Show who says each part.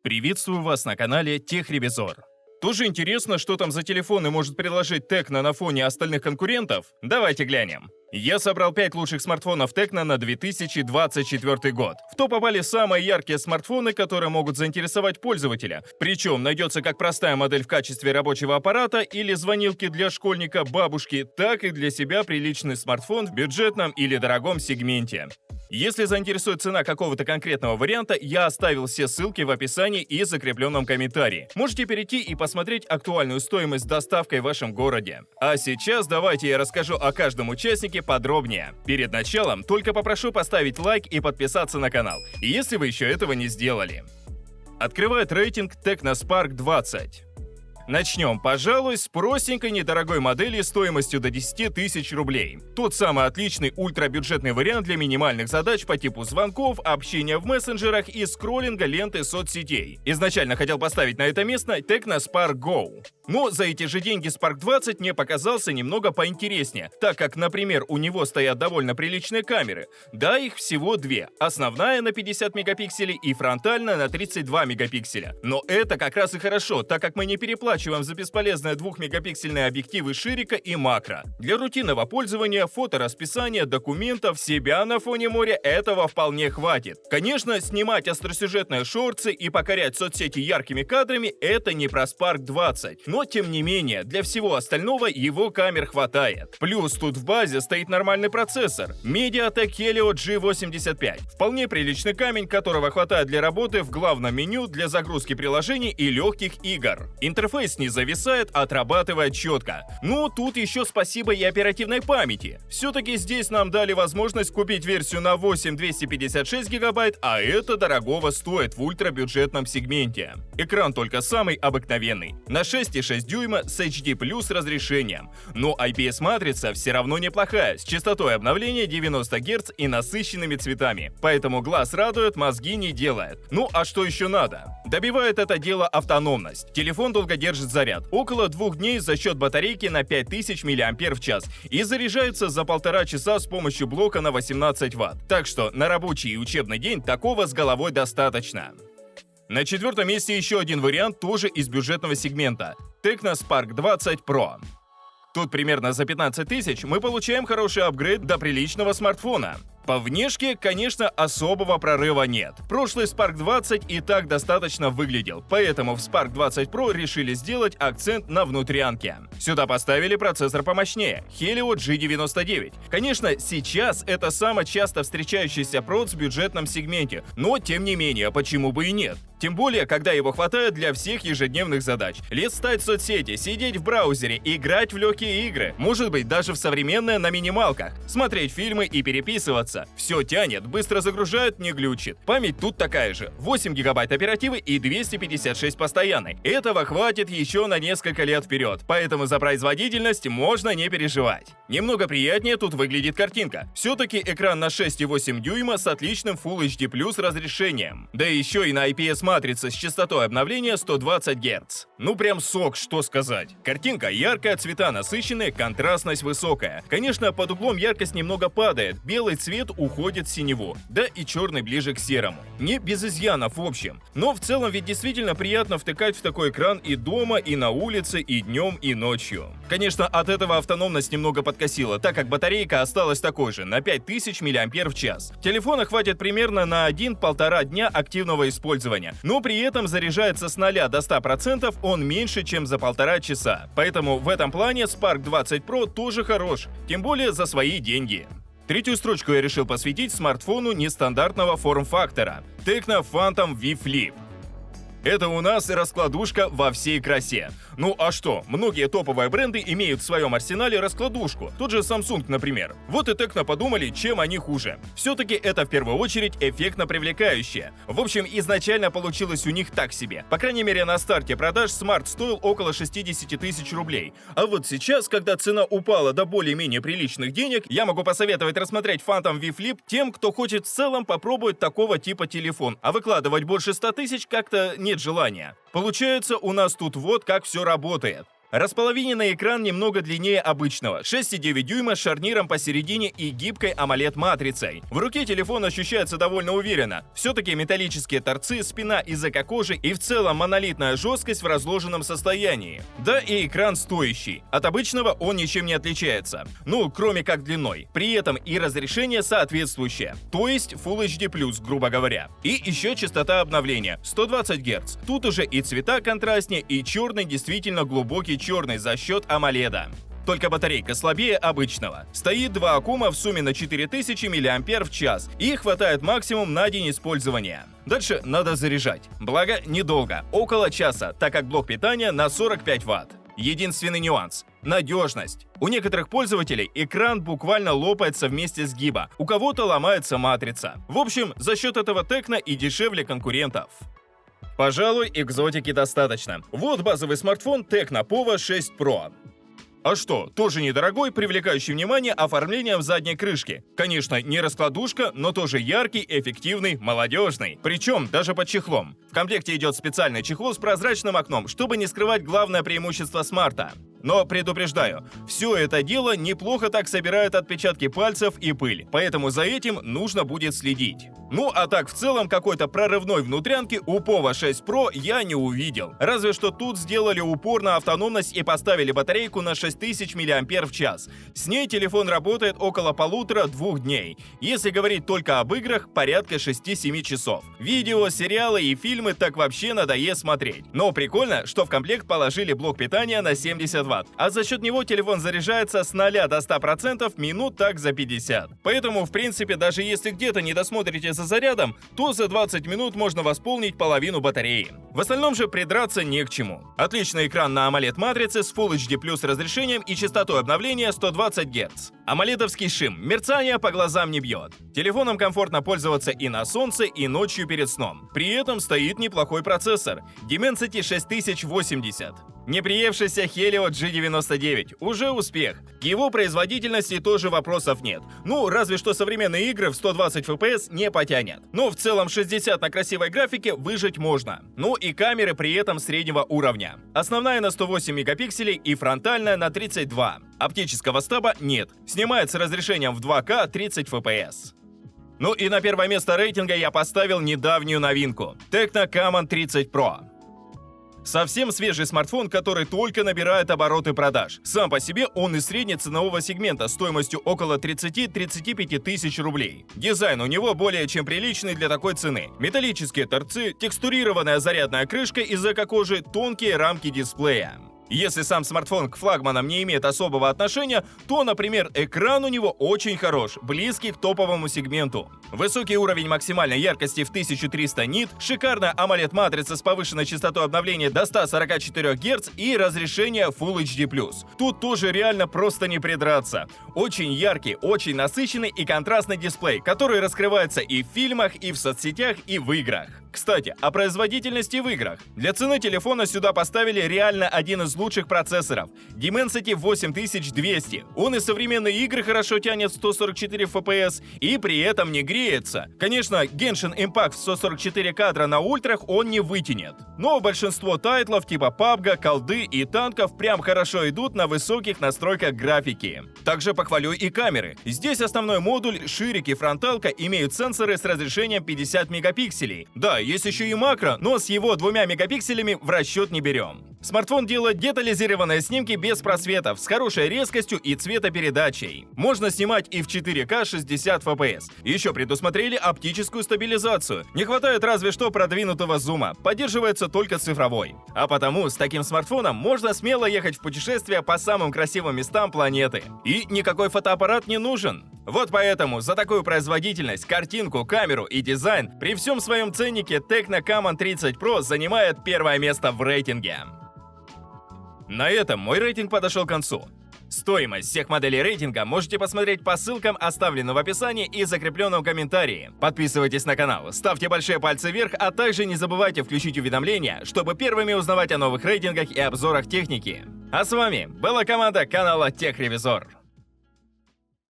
Speaker 1: Приветствую вас на канале Техревизор. Тоже интересно, что там за телефоны может предложить Tecno на фоне остальных конкурентов? Давайте глянем. Я собрал 5 лучших смартфонов Tecno на 2024 год. В топ попали самые яркие смартфоны, которые могут заинтересовать пользователя. Причем найдется как простая модель в качестве рабочего аппарата или звонилки для школьника, бабушки, так и для себя приличный смартфон в бюджетном или дорогом сегменте. Если заинтересует цена какого-то конкретного варианта, я оставил все ссылки в описании и закрепленном комментарии. Можете перейти и посмотреть актуальную стоимость с доставкой в вашем городе. А сейчас давайте я расскажу о каждом участнике подробнее. Перед началом только попрошу поставить лайк и подписаться на канал, если вы еще этого не сделали. Открывает рейтинг Tecno Spark 20. Начнем, пожалуй, с простенькой недорогой модели стоимостью до 10 тысяч рублей. Тот самый отличный ультрабюджетный вариант для минимальных задач по типу звонков, общения в мессенджерах и скроллинга ленты соцсетей. Изначально хотел поставить на это место Tecno Spark Go. Но за эти же деньги Spark 20 мне показался немного поинтереснее, так как, например, у него стоят довольно приличные камеры. Да, их всего две. Основная на 50 мегапикселей и фронтальная на 32 мегапикселя. Но это как раз и хорошо, так как мы не переплачиваем за бесполезные 2-мегапиксельные объективы ширика и макро. Для рутинного пользования, фоторасписания, документов, себя на фоне моря этого вполне хватит. Конечно, снимать остросюжетные шорты и покорять соцсети яркими кадрами — это не про Spark 20. Но, тем не менее, для всего остального его камер хватает. Плюс тут в базе стоит нормальный процессор MediaTek Helio G85. Вполне приличный камень, которого хватает для работы в главном меню, для загрузки приложений и легких игр. Интерфейс не зависает, отрабатывает четко. Ну, тут еще спасибо и оперативной памяти. Все-таки здесь нам дали возможность купить версию на 8 256 гигабайт, а это дорогого стоит в ультрабюджетном сегменте. Экран только самый обыкновенный. На 6,6 дюйма с HD+ разрешением. Но IPS-матрица все равно неплохая, с частотой обновления 90 Гц и насыщенными цветами. Поэтому глаз радует, мозги не делает. Ну а что еще надо? Добивает это дело автономность. Телефон долго держит заряд, около 2 дней за счет батарейки на 5000 мАч и заряжается за 1,5 часа с помощью блока на 18 Вт. Так что на рабочий и учебный день такого с головой достаточно. На 4-м месте еще один вариант, тоже из бюджетного сегмента – Tecno Spark 20 Pro. Тут примерно за 15 тысяч мы получаем хороший апгрейд до приличного смартфона. По внешке, конечно, особого прорыва нет. Прошлый Spark 20 и так достаточно выглядел, поэтому в Spark 20 Pro решили сделать акцент на внутрянке. Сюда поставили процессор помощнее – Helio G99. Конечно, сейчас это самый часто встречающийся проц в бюджетном сегменте, но тем не менее, почему бы и нет? Тем более, когда его хватает для всех ежедневных задач. Листать соцсети, сидеть в браузере, играть в легкие игры, может быть даже в современные на минималках, смотреть фильмы и переписываться. Все тянет, быстро загружает, не глючит. Память тут такая же, 8 гигабайт оперативы и 256 постоянной. Этого хватит еще на несколько лет вперед, поэтому за производительность можно не переживать. Немного приятнее тут выглядит картинка. Все-таки экран на 6,8 дюйма с отличным Full HD+ разрешением. Да еще и на IPS-матрице с частотой обновления 120 Гц. Ну прям сок, что сказать. Картинка яркая, цвета насыщенные, контрастность высокая. Конечно, под углом яркость немного падает, белый цвет уходит в синеву, да и черный ближе к серому. Не без изъянов в общем, но в целом ведь действительно приятно втыкать в такой экран и дома, и на улице, и днем, и ночью. Конечно, от этого автономность немного подкосила, так как батарейка осталась такой же, на 5000 мАч. Телефона хватит примерно на 1-1,5 дня активного использования, но при этом заряжается с 0 до 100% он меньше, чем за 1,5 часа. Поэтому в этом плане Spark 20 Pro тоже хорош, тем более за свои деньги. Третью строчку я решил посвятить смартфону нестандартного форм-фактора – Tecno Phantom V Flip. Это у нас раскладушка во всей красе. Ну а что, многие топовые бренды имеют в своем арсенале раскладушку, тот же Samsung, например. Вот и Tecno подумали, чем они хуже. Все-таки это в первую очередь эффектно привлекающее. В общем, изначально получилось у них так себе. По крайней мере, на старте продаж смарт стоил около 60 тысяч рублей. А вот сейчас, когда цена упала до более-менее приличных денег, я могу посоветовать рассмотреть Phantom V Flip тем, кто хочет в целом попробовать такого типа телефон, а выкладывать больше 100 тысяч как-то нет желания. Получается, у нас тут вот как все работает. Располовиненный экран немного длиннее обычного, 6,9 дюйма с шарниром посередине и гибкой AMOLED-матрицей. В руке телефон ощущается довольно уверенно. Все-таки металлические торцы, спина из эко-кожи и в целом монолитная жесткость в разложенном состоянии. Да и экран стоящий. От обычного он ничем не отличается. Ну, кроме как длиной. При этом и разрешение соответствующее. То есть Full HD+, грубо говоря. И еще частота обновления 120 Гц. Тут уже и цвета контрастнее, и черный действительно глубокий черный за счет AMOLED. Только батарейка слабее обычного. Стоит 2 аккума в сумме на 4000 мАч и хватает максимум на день использования. Дальше надо заряжать. Благо, недолго, около часа, так как блок питания на 45 Вт. Единственный нюанс – надежность. У некоторых пользователей экран буквально лопается вместе сгиба, у кого-то ломается матрица. В общем, за счет этого Tecno и дешевле конкурентов. Пожалуй, экзотики достаточно. Вот базовый смартфон Tecno Pova 6 Pro. А что, тоже недорогой, привлекающий внимание оформлением задней крышки. Конечно, не раскладушка, но тоже яркий, эффективный, молодежный. Причем даже под чехлом. В комплекте идет специальный чехол с прозрачным окном, чтобы не скрывать главное преимущество смарта. Но предупреждаю, все это дело неплохо так собирают отпечатки пальцев и пыль, поэтому за этим нужно будет следить. Ну а так в целом какой-то прорывной внутрянки у Pova 6 Pro я не увидел. Разве что тут сделали упор на автономность и поставили батарейку на 6000 мАч. С ней телефон работает около 1,5-2 дней. Если говорить только об играх, порядка 6-7 часов. Видео, сериалы и фильмы так вообще надоест смотреть. Но прикольно, что в комплект положили блок питания на 70 Вт, а за счет него телефон заряжается с 0 до 100% минут так за 50. Поэтому, в принципе, даже если где-то не досмотрите за зарядом, то за 20 минут можно восполнить половину батареи. В остальном же придраться не к чему. Отличный экран на AMOLED-матрице с Full HD+ разрешением и частотой обновления 120 Гц. AMOLED-овский шим, мерцание по глазам не бьет. Телефоном комфортно пользоваться и на солнце, и ночью перед сном. При этом стоит неплохой процессор Dimensity 6080. Не приевшийся Helio G99 уже успех. К его производительности тоже вопросов нет. Ну, разве что современные игры в 120 FPS не потянет. Но в целом 60 на красивой графике выжить можно. Ну и камеры при этом среднего уровня. Основная на 108 мегапикселей и фронтальная на 32. Оптического стаба нет. Снимает с разрешением в 2К 30 FPS. Ну и на первое место рейтинга я поставил недавнюю новинку Tecno Camon 30 Pro. Совсем свежий смартфон, который только набирает обороты продаж. Сам по себе он из среднеценового сегмента стоимостью около 30-35 тысяч рублей. Дизайн у него более чем приличный для такой цены. Металлические торцы, текстурированная зарядная крышка из эко-кожи, тонкие рамки дисплея. Если сам смартфон к флагманам не имеет особого отношения, то, например, экран у него очень хорош, близкий к топовому сегменту. Высокий уровень максимальной яркости в 1300 нит, шикарная AMOLED-матрица с повышенной частотой обновления до 144 Гц и разрешение Full HD+. Тут тоже реально просто не придраться. Очень яркий, очень насыщенный и контрастный дисплей, который раскрывается и в фильмах, и в соцсетях, и в играх. Кстати, о производительности в играх. Для цены телефона сюда поставили реально один из лучших процессоров Dimensity 8200. Он и современные игры хорошо тянет 144 FPS и при этом не греется. Конечно, Genshin Impact в 144 кадра на ультрах он не вытянет. Но большинство тайтлов типа PUBG, колды и танков прям хорошо идут на высоких настройках графики. Также похвалю и камеры. Здесь основной модуль, ширик и фронталка имеют сенсоры с разрешением 50 мегапикселей. Да, есть еще и макро, но с его 2 мегапикселями в расчет не берем. Смартфон делает детализированные снимки без просветов, с хорошей резкостью и цветопередачей. Можно снимать и в 4К 60 FPS. Еще предусмотрели оптическую стабилизацию. Не хватает разве что продвинутого зума, поддерживается только цифровой. А потому с таким смартфоном можно смело ехать в путешествия по самым красивым местам планеты. И никакой фотоаппарат не нужен. Вот поэтому за такую производительность, картинку, камеру и дизайн при всем своем ценнике Tecno Camon 30 Pro занимает первое место в рейтинге. На этом мой рейтинг подошел к концу. Стоимость всех моделей рейтинга можете посмотреть по ссылкам, оставленным в описании и закрепленном комментарии. Подписывайтесь на канал, ставьте большие пальцы вверх, а также не забывайте включить уведомления, чтобы первыми узнавать о новых рейтингах и обзорах техники. А с вами была команда канала TechRevizor.